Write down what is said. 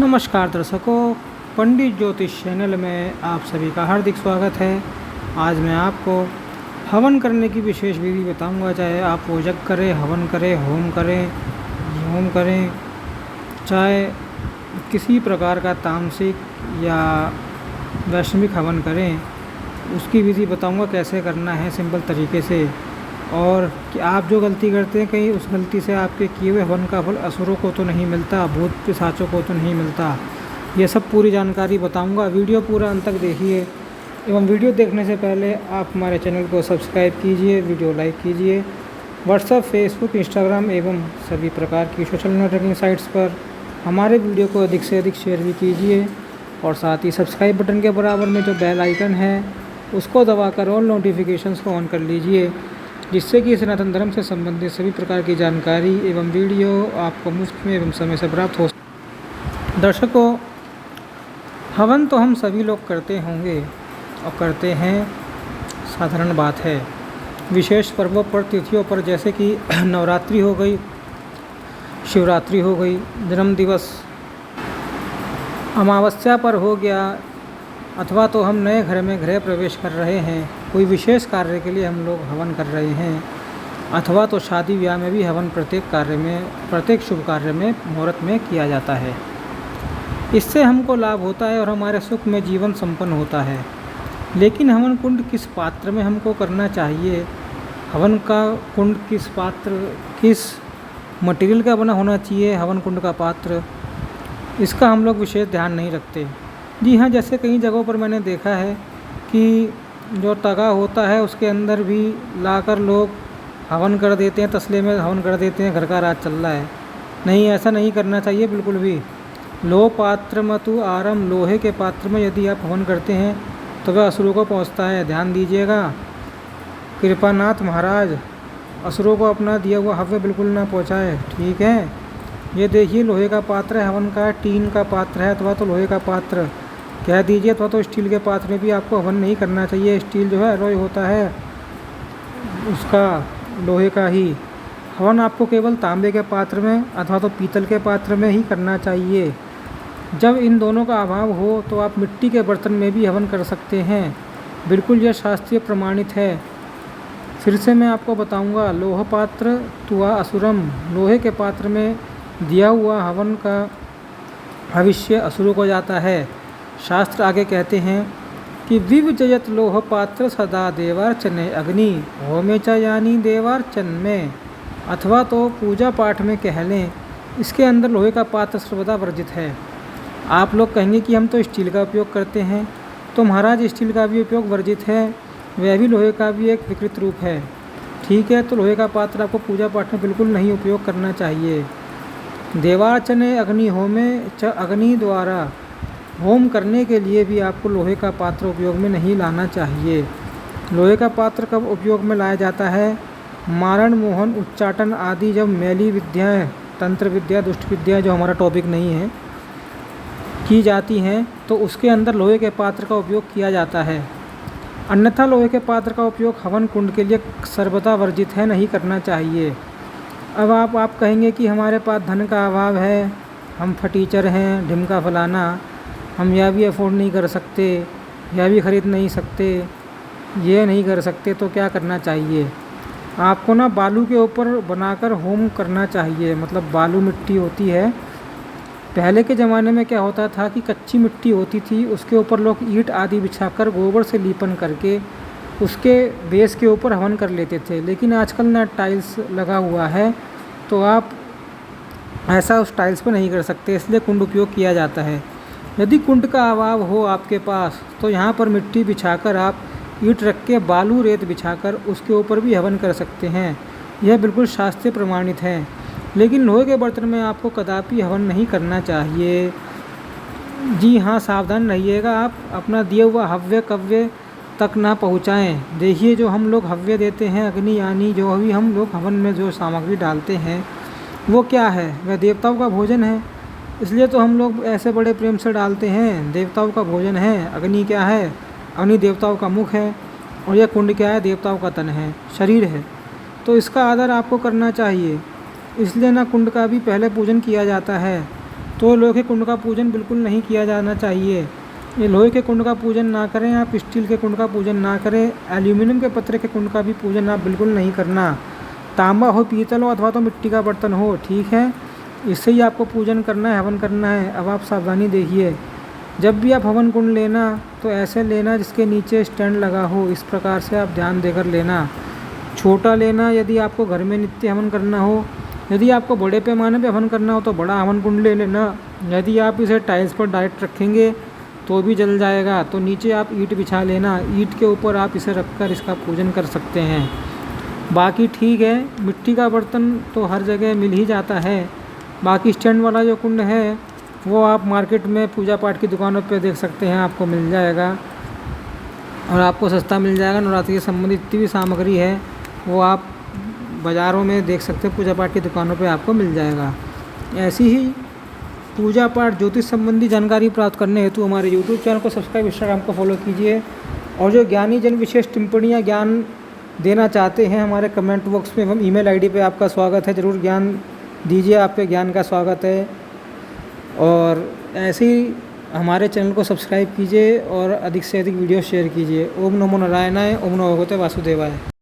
नमस्कार दर्शकों, पंडित ज्योतिष चैनल में आप सभी का हार्दिक स्वागत है। आज मैं आपको हवन करने की विशेष विधि बताऊंगा। चाहे आप पूजक करें, हवन करें, होम करें, चाहे किसी प्रकार का तामसिक या वैष्णविक हवन करें, उसकी विधि बताऊंगा कैसे करना है सिंपल तरीके से। और कि आप जो गलती करते हैं, कहीं उस गलती से आपके किए हुए हवन का फल असुरों को तो नहीं मिलता, भूत पिशाचों को तो नहीं मिलता। ये सब पूरी जानकारी बताऊंगा। वीडियो पूरा अंत तक देखिए एवं वीडियो देखने से पहले आप हमारे चैनल को सब्सक्राइब कीजिए, वीडियो लाइक कीजिए। व्हाट्सएप, फेसबुक, इंस्टाग्राम एवं सभी प्रकार की सोशल नेटवर्किंग साइट्स पर हमारे वीडियो को अधिक से अधिक शेयर भी कीजिए। और साथ ही सब्सक्राइब बटन के बराबर में जो बेल आइकन है उसको दबाकर ऑल नोटिफिकेशंस को ऑन कर लीजिए, जिससे कि सनातन धर्म से संबंधित सभी प्रकार की जानकारी एवं वीडियो आपको मुफ्त में एवं समय से प्राप्त हो। दर्शकों, हवन तो हम सभी लोग करते होंगे और करते हैं, साधारण बात है। विशेष पर्वों पर, तिथियों पर, जैसे कि नवरात्रि हो गई, शिवरात्रि हो गई, जन्म दिवस, अमावस्या पर हो गया, अथवा तो हम नए घर में गृह प्रवेश कर रहे हैं, कोई विशेष कार्य के लिए हम लोग हवन कर रहे हैं, अथवा तो शादी ब्याह में भी हवन प्रत्येक शुभ कार्य में मुहूर्त में किया जाता है। इससे हमको लाभ होता है और हमारे सुख में जीवन संपन्न होता है। लेकिन हवन कुंड किस पात्र में हमको करना चाहिए, हवन का कुंड किस पात्र, किस मटेरियल का बना होना चाहिए हवन कुंड का पात्र, इसका हम लोग विशेष ध्यान नहीं रखते। जी हाँ, जैसे कई जगहों पर मैंने देखा है कि जो तगा होता है उसके अंदर भी लाकर लोग हवन कर देते हैं, तसले में हवन कर देते हैं, घर का राज चल रहा है। नहीं, ऐसा नहीं करना चाहिए बिल्कुल भी। लोह पात्र मतु आरम, लोहे के पात्र में यदि आप हवन करते हैं तो वह असुरों को पहुँचता है। ध्यान दीजिएगा, कृपानाथ महाराज असुरों को अपना दिया हुआ हव्य बिल्कुल ना पहुँचाए, ठीक है। ये देखिए, लोहे का पात्र है, हवन का टीन का पात्र है अथवा तो लोहे का पात्र कह दीजिए, अथवा तो स्टील के पात्र में भी आपको हवन नहीं करना चाहिए। स्टील जो है अलॉय होता है उसका, लोहे का ही हवन आपको केवल तांबे के पात्र में अथवा तो पीतल के पात्र में ही करना चाहिए। जब इन दोनों का अभाव हो तो आप मिट्टी के बर्तन में भी हवन कर सकते हैं, बिल्कुल यह शास्त्रीय प्रमाणित है। फिर से मैं आपको बताऊंगा, लोह पात्र तुआ असुरम, लोहे के पात्र में दिया हुआ हवन का भविष्य असुरों को जाता है। शास्त्र आगे कहते हैं कि विवजयत लोह पात्र सदा देवार्चने अग्नि होमे च, यानी देवार्चन में अथवा तो पूजा पाठ में कह लें, इसके अंदर लोहे का पात्र सर्वदा वर्जित है। आप लोग कहेंगे कि हम तो स्टील का उपयोग करते हैं, तो महाराज स्टील का भी उपयोग वर्जित है, वह भी लोहे का भी एक विकृत रूप है, ठीक है। तो लोहे का पात्र आपको पूजा पाठ में बिल्कुल नहीं उपयोग करना चाहिए। देवार्चने अग्नि होमे च, अग्नि द्वारा होम करने के लिए भी आपको लोहे का पात्र उपयोग में नहीं लाना चाहिए। लोहे का पात्र कब उपयोग में लाया जाता है, मारण, मोहन, उच्चाटन आदि जब मैली विद्याएं, तंत्र विद्या, दुष्ट विद्या, जो हमारा टॉपिक नहीं है, की जाती हैं, तो उसके अंदर लोहे के पात्र का उपयोग किया जाता है। अन्यथा लोहे के पात्र का उपयोग हवन कुंड के लिए सर्वदा वर्जित है, नहीं करना चाहिए। अब आप कहेंगे कि हमारे पास धन का अभाव है, हम फटीचर हैं, ढिमका फलाना, हम यह भी अफोर्ड नहीं कर सकते, यह भी ख़रीद नहीं सकते, ये नहीं कर सकते, तो क्या करना चाहिए आपको ना, बालू के ऊपर बनाकर होम करना चाहिए। मतलब बालू मिट्टी होती है, पहले के ज़माने में क्या होता था कि कच्ची मिट्टी होती थी, उसके ऊपर लोग ईंट आदि बिछाकर गोबर से लीपन करके उसके बेस के ऊपर हवन कर लेते थे। लेकिन आजकल ना टाइल्स लगा हुआ है, तो आप ऐसा उस टाइल्स पर नहीं कर सकते, इसलिए कुंड उपयोग किया जाता है। यदि कुंड का अभाव हो आपके पास, तो यहाँ पर मिट्टी बिछाकर आप ईंट रख के, बालू रेत बिछाकर उसके ऊपर भी हवन कर सकते हैं। यह बिल्कुल शास्त्रीय प्रमाणित है। लेकिन लोहे के बर्तन में आपको कदापि हवन नहीं करना चाहिए। जी हाँ, सावधान रहिएगा, आप अपना दिया हुआ हव्य कव्य तक ना पहुँचाएँ। देखिए, जो हम लोग हव्य देते हैं, अग्नि यानी जो भी हम लोग हवन में जो सामग्री डालते हैं वो क्या है, वह देवताओं का भोजन है। इसलिए तो हम लोग ऐसे बड़े प्रेम से डालते हैं, देवताओं का भोजन है। अग्नि क्या है, अग्नि देवताओं का मुख है, और यह कुंड क्या है, देवताओं का तन है, शरीर है। तो इसका आदर आपको करना चाहिए। इसलिए ना कुंड का भी पहले पूजन किया जाता है। तो लोहे के कुंड का पूजन बिल्कुल नहीं किया जाना चाहिए। ये लोहे के कुंड का पूजन ना करें आप, स्टील के कुंड का पूजन ना करें, एल्यूमिनियम के पत्रे के कुंड का भी पूजन आप बिल्कुल नहीं करना। तांबा हो, पीतल हो अथवा तो मिट्टी का बर्तन हो, ठीक है, इससे ही आपको पूजन करना है, हवन करना है। अब आप सावधानी देखिए, जब भी आप हवन कुंड लेना तो ऐसे लेना जिसके नीचे स्टैंड लगा हो, इस प्रकार से आप ध्यान देकर लेना। छोटा लेना यदि आपको घर में नित्य हवन करना हो। यदि आपको बड़े पैमाने पे हवन करना हो तो बड़ा हवन कुंड ले लेना। यदि आप इसे टाइल्स पर डायरेक्ट रखेंगे तो भी जल जाएगा, तो नीचे आप ईंट बिछा लेना, ईंट के ऊपर आप इसे रखकर इसका पूजन कर सकते हैं। बाकी ठीक है, मिट्टी का बर्तन तो हर जगह मिल ही जाता है। बाकी स्टैंड वाला जो कुंड है वो आप मार्केट में पूजा पाठ की दुकानों पे देख सकते हैं, आपको मिल जाएगा और आपको सस्ता मिल जाएगा। नवरात्रि से संबंधित जितनी भी सामग्री है वो आप बाज़ारों में देख सकते हैं, पूजा पाठ की दुकानों पे आपको मिल जाएगा। ऐसी ही पूजा पाठ ज्योतिष संबंधी जानकारी प्राप्त करने हेतु हमारे यूट्यूब चैनल को सब्सक्राइब, इंस्टाग्राम को फॉलो कीजिए। और जो ज्ञानी जन विशेष टिप्पणियाँ ज्ञान देना चाहते हैं हमारे कमेंट बॉक्स में एवं ईमेल आईडी पे आपका स्वागत है, ज़रूर ज्ञान दीजिए, आपके ज्ञान का स्वागत है। और ऐसे ही हमारे चैनल को सब्सक्राइब कीजिए और अधिक से अधिक वीडियो शेयर कीजिए। ओम नमो नारायणाय, ओम नमो भगवते वासुदेवाय।